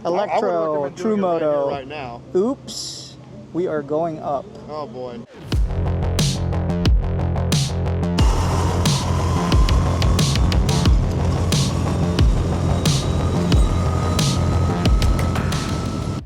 Electro, True Moto. Right now. Oops. We are going up. Oh boy.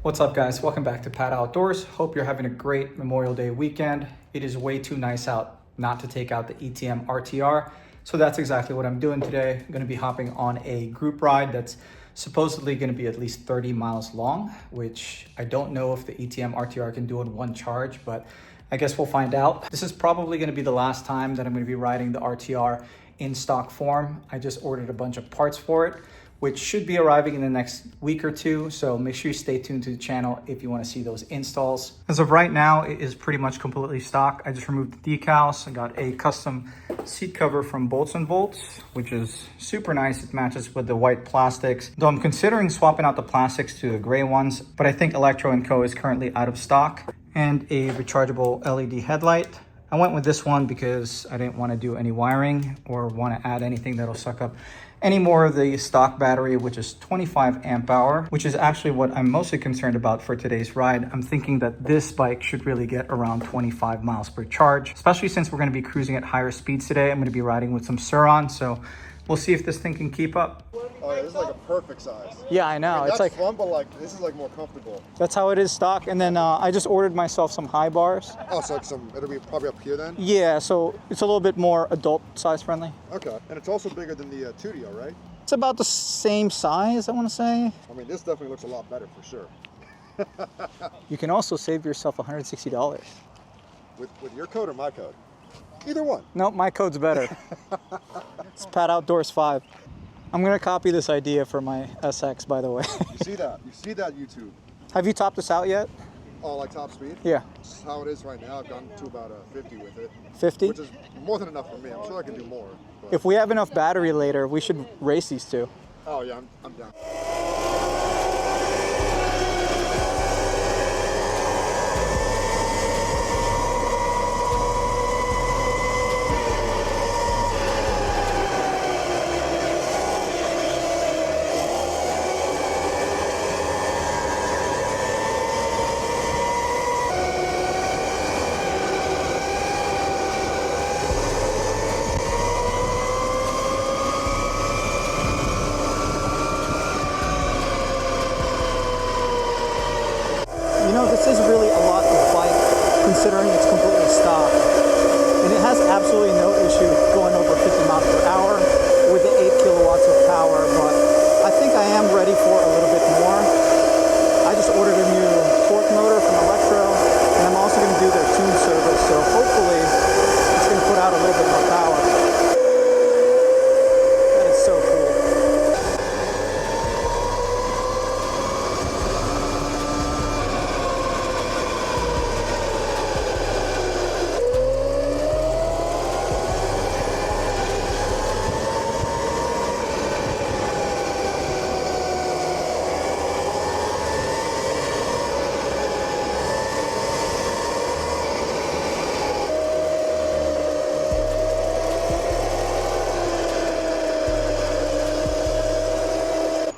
What's up, guys? Welcome back to Pat Outdoors. Hope you're having a great Memorial Day weekend. It is way too nice out not to take out the ETM RTR. So that's exactly what I'm doing today. I'm going to be hopping on a group ride that's supposedly going to be at least 30 miles long, which I don't know if the ETM RTR can do in one charge, but I guess we'll find out. This is probably going to be the last time that I'm going to be riding the RTR in stock form. I just ordered a bunch of parts for it, which should be arriving in the next week or two. So make sure you stay tuned to the channel if you want to see those installs. As of right now, it is pretty much completely stock. I just removed the decals. I got a custom seat cover from Bolts & Bolts, which is super nice. It matches with the white plastics. Though I'm considering swapping out the plastics to the gray ones, but I think Electro & Co is currently out of stock. And a rechargeable LED headlight. I went with this one because I didn't want to do any wiring or want to add anything that'll suck up any more of the stock battery, which is 25 amp hour, which is actually what I'm mostly concerned about for today's ride. I'm thinking that this bike should really get around 25 miles per charge, especially since we're going to be cruising at higher speeds today. I'm going to be riding with some Sur-On, so we'll see if this thing can keep up. Oh yeah, this is like a perfect size. Yeah, I know. I mean, it's like fun, but like this is like more comfortable. That's how it is stock. And then I just ordered myself some high bars. Oh, so like it'll be probably up here then? Yeah, so it's a little bit more adult size friendly. Okay, and it's also bigger than the Tudio, right? It's about the same size, I want to say. I mean, this definitely looks a lot better for sure. You can also save yourself $160. With your code or my code? Either one. No, my code's better. It's Pat Outdoors 5. I'm going to copy this idea for my SX, by the way. You see that? You see that, YouTube? Have you topped this out yet? Oh, like top speed? Yeah. This is how it is right now. I've gotten to about 50 with it. 50? Which is more than enough for me. I'm sure I can do more. But... If we have enough battery later, we should race these two. Oh, yeah, I'm down. This is really a lot of bike considering it's completely stock, and it has absolutely no issue going over 50 miles per hour with the 8 kilowatts of power, but I think I am ready for a little bit more. I just ordered a new torque motor from Electro, and I'm also going to do their tune service, so hopefully it's going to put out a little bit more power. That is so cool.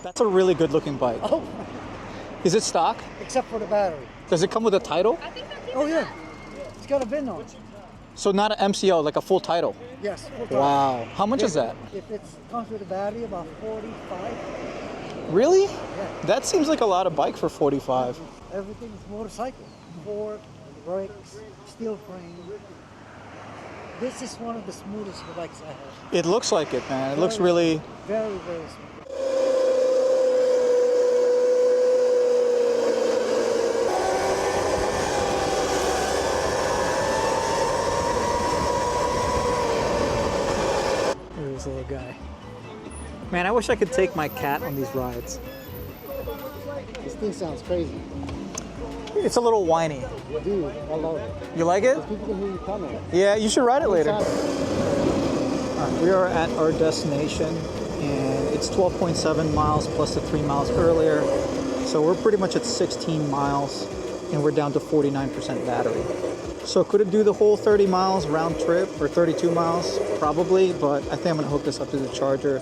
That's a really good looking bike. Oh. Is it stock? Except for the battery. Does it come with a title? Oh yeah. It's got a VIN on it. So not an MCO, like a full title? Yes. Full title. Wow. How much is that? If it comes with a battery, about 45. Really? Yeah. That seems like a lot of bike for 45. Everything is motorcycle. Fork, brakes, steel frame. This is one of the smoothest bikes I have. It looks like it, man. It looks really... Very, very smooth. There's a little guy. Man, I wish I could take my cat on these rides. This thing sounds crazy. It's a little whiny. Dude, I love it. You like it? People can hear you coming. Yeah, you should ride it later. We are at our destination, and it's 12.7 miles plus the 3 miles earlier. So we're pretty much at 16 miles, and we're down to 49% battery. So could it do the whole 30 miles round trip, or 32 miles? Probably, but I think I'm gonna hook this up to the charger.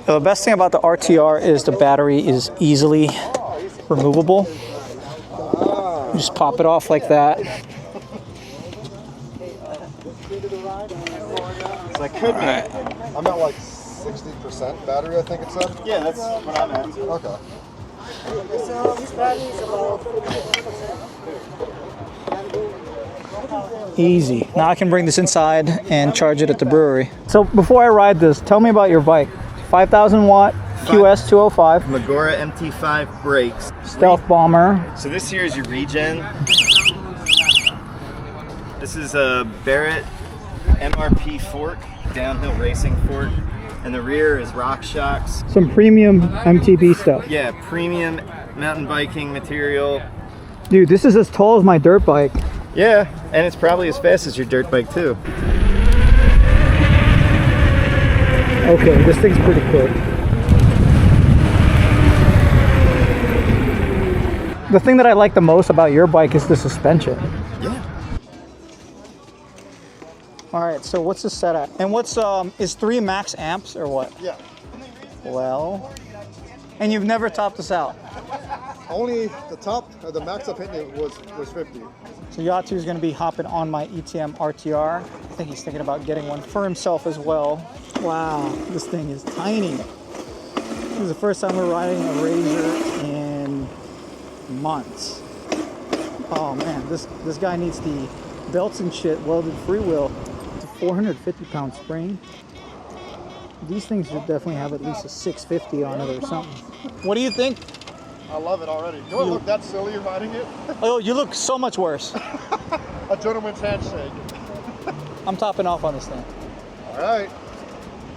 The best thing about the RTR is the battery is easily removable. You just pop it off like that. So I could make, I'm at like 60% battery, I think it said. Yeah, that's what I'm at. Okay. So this battery is about 50%. Easy. Now I can bring this inside and charge it at the brewery. So before I ride this, tell me about your bike. 5,000 watt QS 205. Magura MT5 brakes. Stealth Bomber. So this here is your regen. This is a Barrett MRP fork, downhill racing fork. And the rear is RockShox. Some premium MTB stuff. Yeah, premium mountain biking material. Dude, this is as tall as my dirt bike. Yeah, and it's probably as fast as your dirt bike too. Okay, this thing's pretty quick. The thing that I like the most about your bike is the suspension. Yeah. All right, so what's the setup? And what's, is 3 max amps or what? Yeah. Well, and you've never topped this out. Only the top, the max I've hit was 50. So Yatu is going to be hopping on my ETM RTR. I think he's thinking about getting one for himself as well. Wow, this thing is tiny. This is the first time we're riding a Razor in months. Oh man, this guy needs the belts and shit welded freewheel. It's a 450-pound spring. These things should definitely have at least a 650 on it or something. What do you think? I love it already. Do I look that silly riding it? Oh, you look so much worse. A gentleman's handshake. I'm topping off on this thing. All right.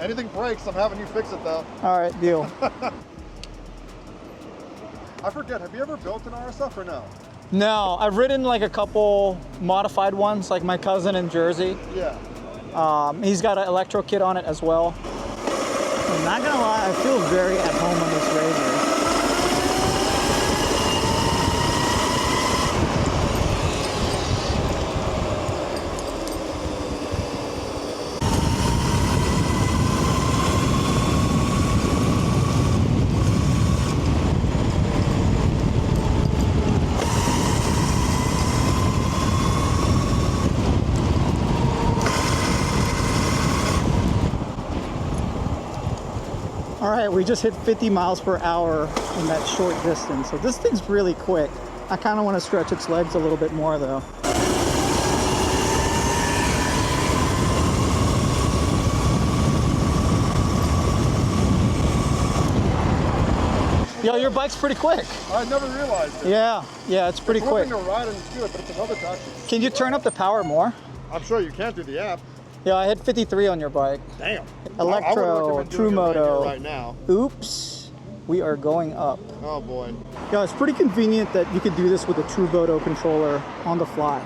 Anything breaks, I'm having you fix it though. All right, deal. I forget, have you ever built an RSF or no? No, I've ridden like a couple modified ones, like my cousin in Jersey. Yeah. He's got an electro kit on it as well. I'm not gonna lie, I feel very at home on this Razor. All right, we just hit 50 miles per hour in that short distance. So this thing's really quick. I kind of want to stretch its legs a little bit more though. Yo, your bike's pretty quick. I never realized it. Yeah, it's pretty It's quick. one thing to ride and it's good, but it's another to actually. Can you turn up the power more? I'm sure you can through the app. Yeah, I hit 53 on your bike. Damn. Electro, I would recommend True doing it right Moto. here, right now. Oops, we are going up. Oh boy. Yeah, it's pretty convenient that you could do this with a True Moto controller on the fly.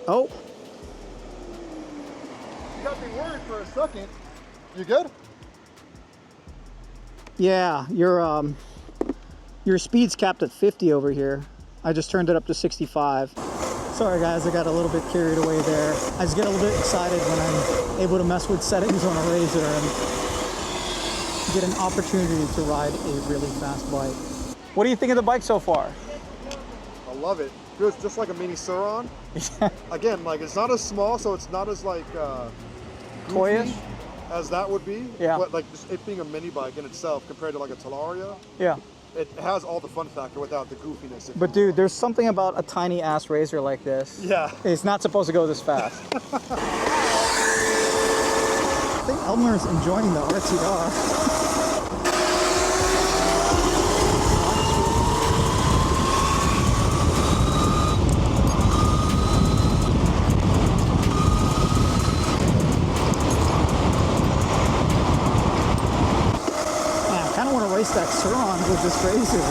Oh, You got me worried for a second. You good? yeah, your speed's capped at 50 over here. I just turned it up to 65. Sorry guys, I got a little bit carried away there. I just get a little bit excited when I'm able to mess with settings on a Razor and get an opportunity to ride a really fast bike. What do you think of the bike so far? I love it. Feels just like a mini Suron. Again, like it's not as small, so it's not as like Toyish? as that would be. Yeah. But like just it being a mini bike in itself compared to like a Talaria, Yeah. it has all the fun factor without the goofiness. But dude, there's something about a tiny ass Razor like this. Yeah. It's not supposed to go this fast. I think Elmer's enjoying the RTR. Race that Suron with this Razor.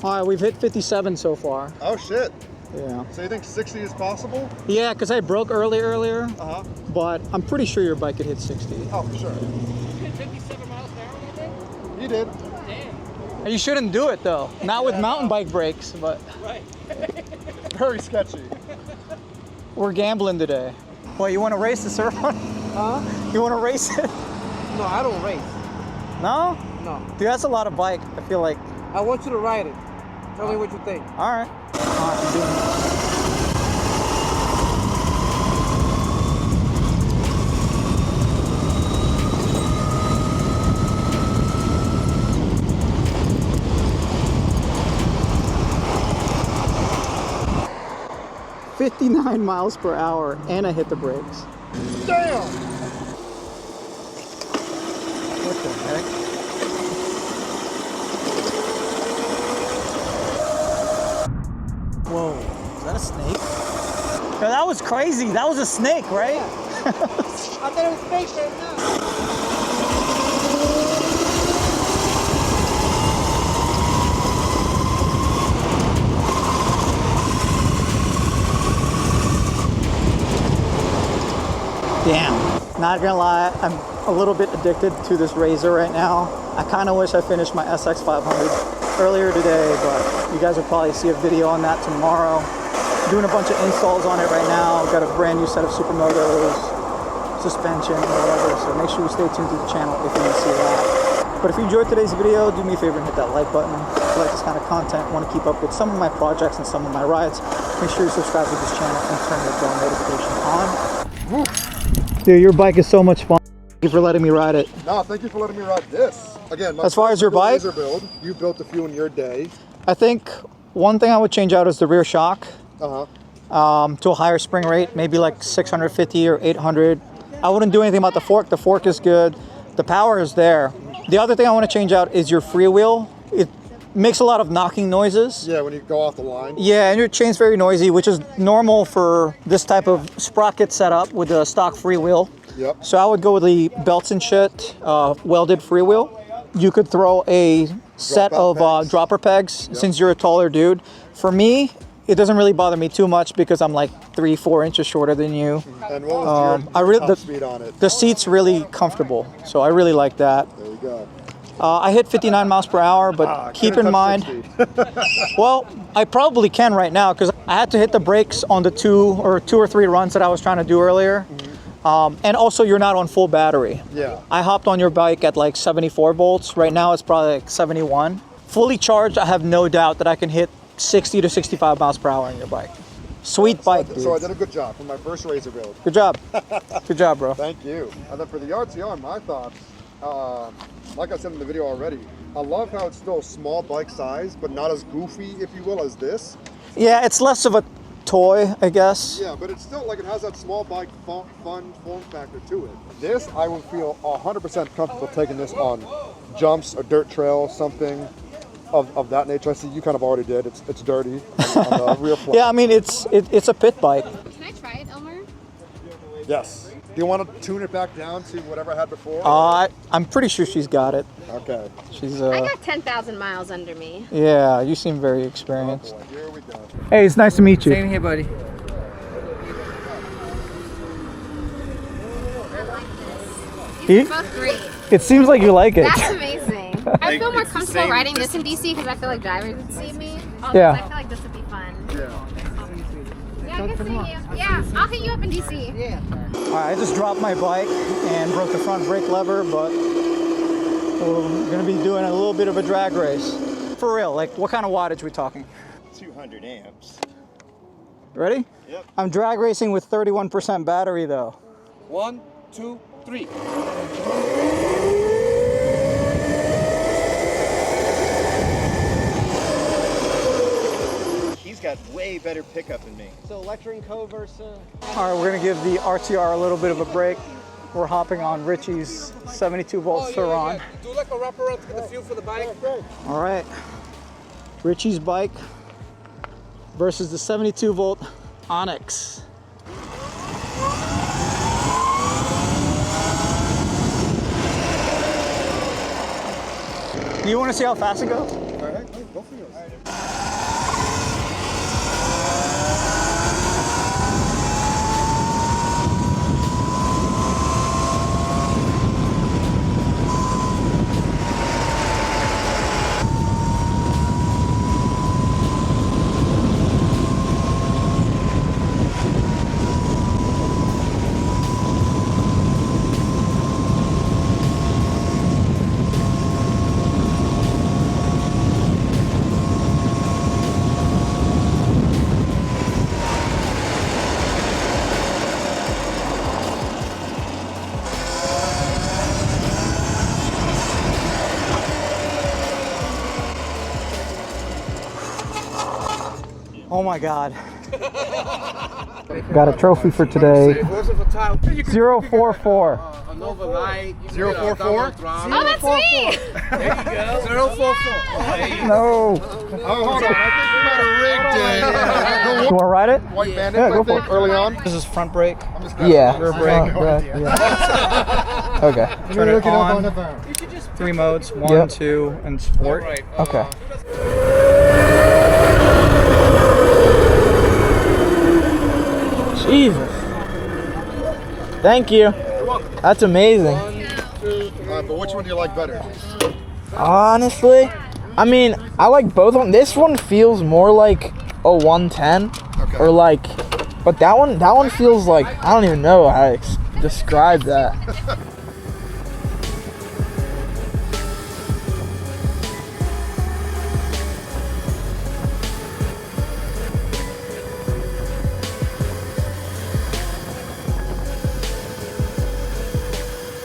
All right, we've hit 57 so far. Oh shit. Yeah. So you think 60 is possible? Yeah, because I broke earlier, Uh-huh. but I'm pretty sure your bike could hit 60. Oh, for sure. You hit 57 miles an hour that day? He did. Damn. You shouldn't do it though. Not with mountain bike brakes, but Very sketchy. we're gambling today. Well, you want to race the surf on? Huh? You want to race it? No, I don't race. No? No. Dude, that's a lot of bike. I feel like. I want you to ride it. Tell me what you think. All right. I'm doing it. 59 miles per hour, and I hit the brakes. Damn! What the heck? Whoa, is that a snake? No, that was crazy. That was a snake, right? I thought it was fake right now. Damn. Not gonna lie, I'm a little bit addicted to this Razor right now. I kind of wish I finished my SX500 earlier today, but you guys will probably see a video on that tomorrow. Doing a bunch of installs on it right now. Got a brand new set of supermotos, suspension, whatever. So make sure you stay tuned to the channel if you want to see that. But if you enjoyed today's video, do me a favor and hit that like button. If you like this kind of content, want to keep up with some of my projects and some of my rides, make sure you subscribe to this channel and turn the bell notification on. Woo. Dude, your bike is so much fun. Thank you for letting me ride it. No, thank you for letting me ride this. Again, as far as your bike, Razor build, you built a few in your day. I think one thing I would change out is the rear shock. To a higher spring rate, maybe like 650 or 800. I wouldn't do anything about the fork. The fork is good. The power is there. The other thing I want to change out is your freewheel. It makes a lot of knocking noises. Yeah, when you go off the line. Yeah, and your chain's very noisy, which is normal for this type of sprocket setup with the stock freewheel. Yep. So I would go with the belts and shit, welded freewheel. You could throw a set of dropper pegs since you're a taller dude. For me, it doesn't really bother me too much because I'm like 3-4 inches shorter than you. And what was your top speed on it? The seat's really comfortable, so I really like that. There you go. I hit 59 miles per hour, but keep in mind, well, I probably can right now because I had to hit the brakes on the two or three runs that I was trying to do earlier. And also you're not on full battery. Yeah. I hopped on your bike at like 74 volts. Right now it's probably like 71. Fully charged, I have no doubt that I can hit 60 to 65 miles per hour on your bike. Sweet bike, dude. So I did a good job for my first Razor build. Good job. Good job, bro. Thank you. And then for the RTR, my thoughts, like I said in the video already, I love how it's still small bike size, but not as goofy, if you will, as this. Yeah, it's less of a toy, I guess. Yeah, but it's still like it has that small bike fun form factor to it. This, I would feel 100% comfortable taking this on jumps, a dirt trail, something of that nature. I see you kind of already did. It's dirty on the rear flat. Yeah, I mean, it's a pit bike. Can I try it, Elmer? Yes. Do you want to tune it back down to whatever I had before? I'm pretty sure she's got it. Okay. She's I got 10,000 miles under me. Yeah, you seem very experienced. Oh boy, here we go. Hey, it's nice to meet you. Same here, buddy. These are both great. It seems like you like it. That's amazing. I feel more comfortable riding this in DC because I feel like drivers would see me. Also, Yeah. I feel like this would be fun. Yeah. Yeah, good seeing you. Yeah, I'll hit you up in DC. Yeah. All right, I just dropped my bike and broke the front brake lever, but we're gonna be doing a little bit of a drag race. For real, like what kind of wattage we talking? 200 amps. Ready? Yep. I'm drag racing with 31% battery though. 1, 2, 3. He's got way better pickup than me. So Electric Co versus. All right, we're gonna give the RTR a little bit of a break. We're hopping on Richie's 72 volt Suron. Do like a wraparound to get the feel for the bike. All right, Richie's bike versus the 72 volt Onyx. Do you want to see how fast it goes? All right, go for yours. Oh my God. Got a trophy for today. 044. Nova Light. 044? Oh, that's me! There you go. 044. No. Oh, hold on. I think we might have rigged it. You want to ride it? White Bandit, Yeah, go I for think, it. early on. This is front brake. Yeah. Rear brake. Yeah. Okay. Turn it Look it up on. the phone. 3 modes, 1, Yep. 2, and sport. Okay. Jesus. Thank you. That's amazing. But which one do you like better? Honestly, I mean, I like both of them. This one feels more like a 110, or like, but that one feels like, I don't even know how to describe that.